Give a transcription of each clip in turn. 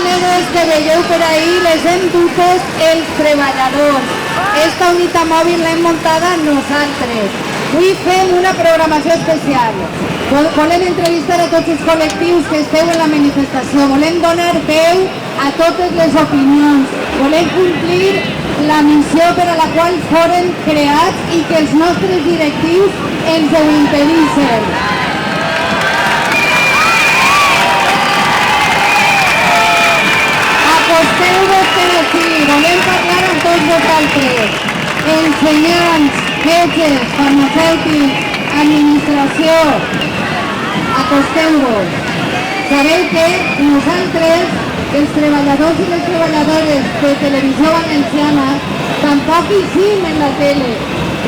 negres que veieu per ahí les hem dutes els treballadors. Esta unitat mòbil l'hem muntada nosaltres. Avui fem una programació especial. Volem entrevistar a tots els col·lectius que esteu en la manifestació. Volem donar veu a totes les opinions. Volem complir la missió per a la qual foren creats i que els nostres directius ens ho impedeixen. Acosteu-vos per aquí, volem parlar amb tots vosaltres, ensenyants, metges, farmacèutics, administració. Acosteu-vos. Sabeu que nosaltres, els treballadors i les treballadores de Televisió Valenciana, tampoc hi sim en la tele.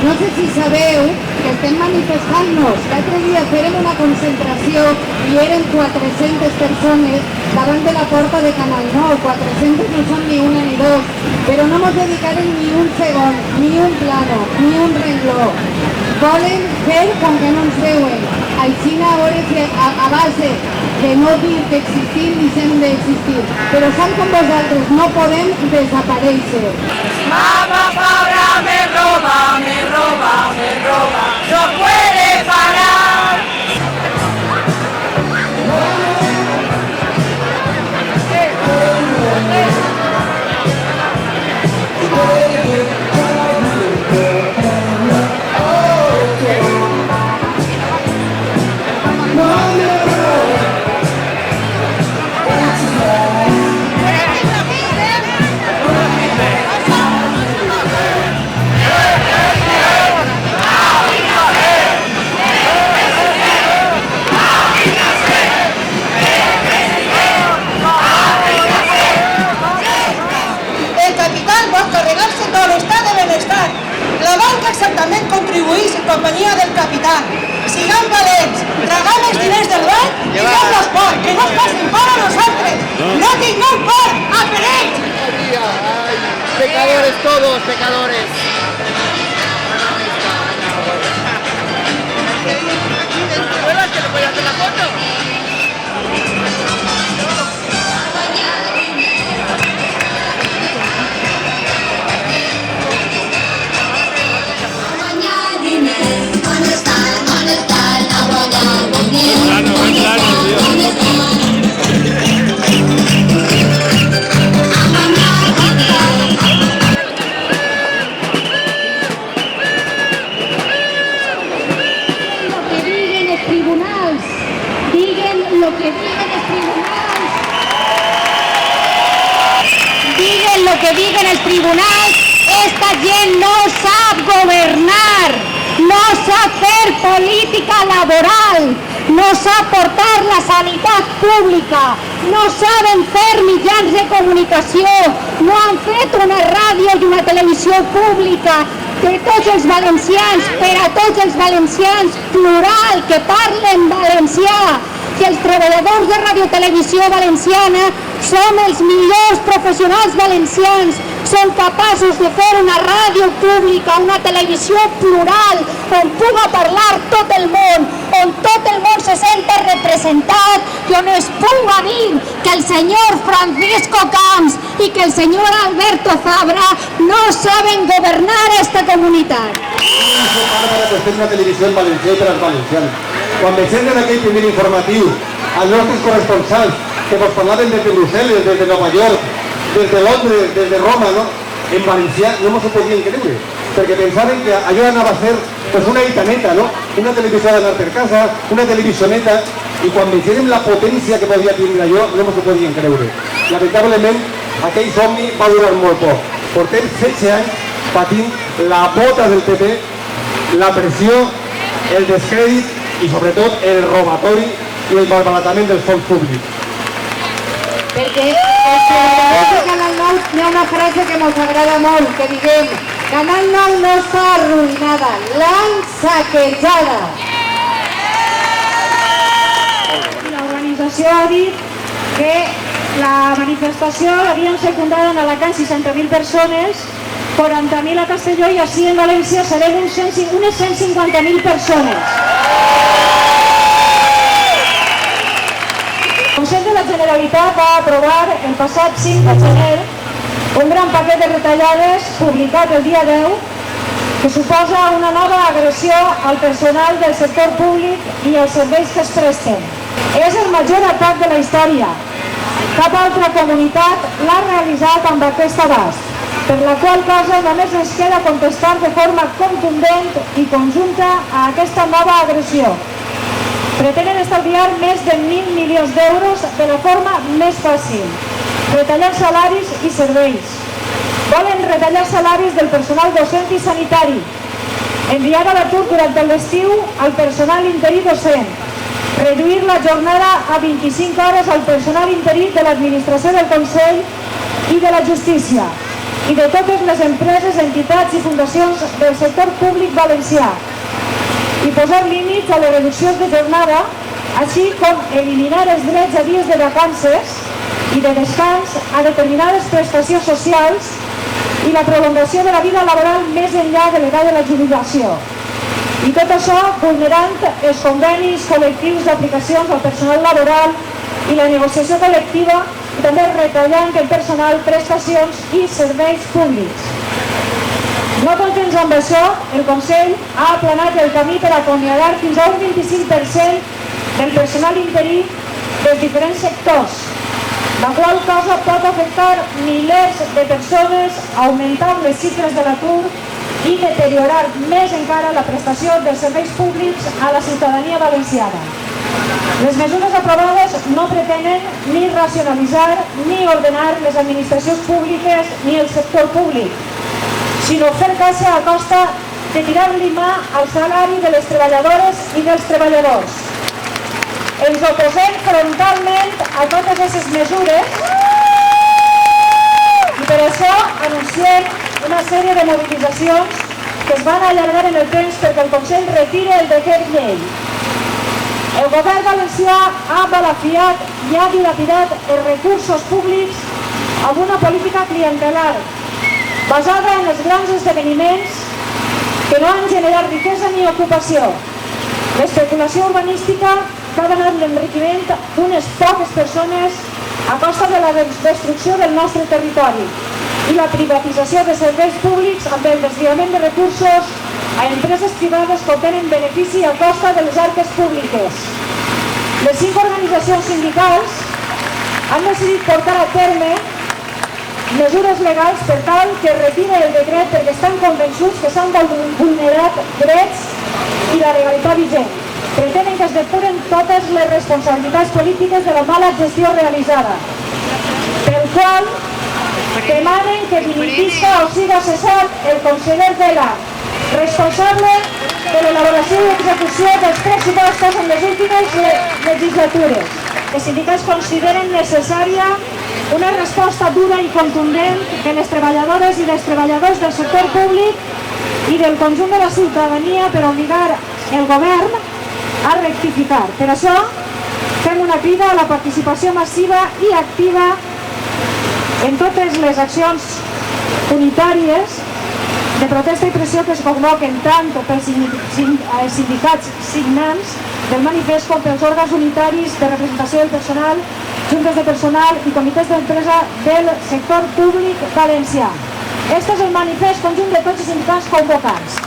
No sé si sabeu que estem manifestant-nos. L'altre dia fèrem una concentració i eren 400 persones davant de la porta de Canal 9. 400 no són ni una ni dos, però no ens dedicarem ni un segon, ni un plano, ni un rengló. Volen fer com que no ens veuen. Així a base de no dir que existim, deixem d'existir. Però som com vosaltres, no podem desaparèixer. Mamá Fabra me roba, me roba, me roba, no puede parar. Exactament contribuís en companyia del capità. Siguem valents, traguem els diners del banc i fem-los por, que no es facin por a nosaltres. No tinguem por, a per ells. Pecadores todos, pecadores. ¿Que le voy a hacer la foto? Que digan els tribunals, esta gent no sap governar, no sap fer política laboral, no sap portar la sanitat pública, no saben fer mitjans de comunicació, no han fet una ràdio i una televisió pública de tots els valencians, per a tots els valencians, plural, que parlen valencià, que els treballadors de Radiotelevisió Valenciana som els millors professionals valencians, són capaços de fer una ràdio pública, una televisió plural, on puga parlar tot el món, on tot el món se senta representat i on es puga dir que el senyor Francisco Camps i que el senyor Alberto Fabra no saben governar esta comunitat. Això parla de fer una televisió en valencià i per als valencians. Quan veiem en aquell primer informatiu als nostres corresponsals que ens parlaven des de Brussel·les, des de Nova York, des de Londres, des de Roma, no? En valencià no ens ho podien creure, perquè pensaven que allò anava a ser pues, una itaneta, no? Una televisió d'anar per casa, una televisió neta, i quan veiem la potència que podia tenir allò, no ens ho podien creure. Lamentablement, aquell somni va durar molt poc. Portem 16 anys patint la bota del PP, la pressió, el descrèdit i sobretot el robatori i el malbaratament dels fons públics. Perquè els treballadors de Canal 9 hi ha una frase que ens agrada molt, que diguem Canal 9 no està arruïnada, l'han saquejada. L'organització ha dit que la manifestació l'havien secundat en Alacant 60.000 persones, 40.000 a Castelló i així en València serem unes 150.000 persones. El Consell de la Generalitat va aprovar el passat 5 de gener un gran paquet de retallades publicat el dia 10 que suposa una nova agressió al personal del sector públic i els serveis que es presten. És el major atac de la història. Cap altra comunitat l'ha realitzat amb aquest abast, per la qual cosa només ens queda contestar de forma contundent i conjunta a aquesta nova agressió. Pretenen estalviar més de 1.000 milions d'euros de la forma més fàcil, retallant salaris i serveis. Volen retallar salaris del personal docent i sanitari, enviar a l'atur durant l'estiu al personal interí docent, reduir la jornada a 25 hores al personal interí de l'administració del Consell i de la Justícia i de totes les empreses, entitats i fundacions del sector públic valencià, i posar límits a les reduccions de jornada, així com eliminar els drets a dies de vacances i de descans a determinades prestacions socials i la prolongació de la vida laboral més enllà de l'edat de la jubilació. I tot això vulnerant els convenis col·lectius d'aplicacions al personal laboral i la negociació col·lectiva i també retallant el personal, prestacions i serveis públics. No contents amb això, el Consell ha aplanat el camí per acomiadar fins a un 25% del personal interí dels diferents sectors, la qual cosa pot afectar milers de persones, augmentant les xifres de l'atur i deteriorar més encara la prestació dels serveis públics a la ciutadania valenciana. Les mesures aprovades no pretenen ni racionalitzar ni ordenar les administracions públiques ni el sector públic, sinó fer caixa a costa de tirar-li mà al salari de les treballadores i dels treballadors. Ens oposem frontalment a totes aquestes mesures i per això anunciem una sèrie de mobilitzacions que es van allargar en el temps perquè el Consell retire el decret llei. El govern valencià ha balafiat i ha dilapidat els recursos públics amb una política clientelar basada en els grans esdeveniments que no han generat riquesa ni ocupació. L'especulació urbanística que ha donat l'enriquiment d'unes poques persones a costa de la destrucció del nostre territori i la privatització de serveis públics amb el desviament de recursos a empreses privades que obtenen benefici a costa de les arques públiques. Les 5 organitzacions sindicals han decidit portar a terme mesures legals per tal que retire el decret perquè estan convençuts que s'han vulnerat drets i la legalitat vigent. Pretenen que es depuren totes les responsabilitats polítiques de la mala gestió realitzada, pel qual demanen que dimitisca o siga cessat el conseller Vela, responsable de l'elaboració i execució dels pressupostos en les últimes legislatures. Els sindicats consideren necessària una resposta dura i contundent de les treballadores i dels treballadors del sector públic i del conjunt de la ciutadania per obligar el govern a rectificar. Per això fem una crida a la participació massiva i activa en totes les accions unitàries de protesta i pressió que es convoquen tant pels sindicats signants del manifest com pels òrgans unitaris de representació del personal, juntes de personal i comitès d'empresa del sector públic valencià. Este és el manifest conjunt de tots els sindicats convocants.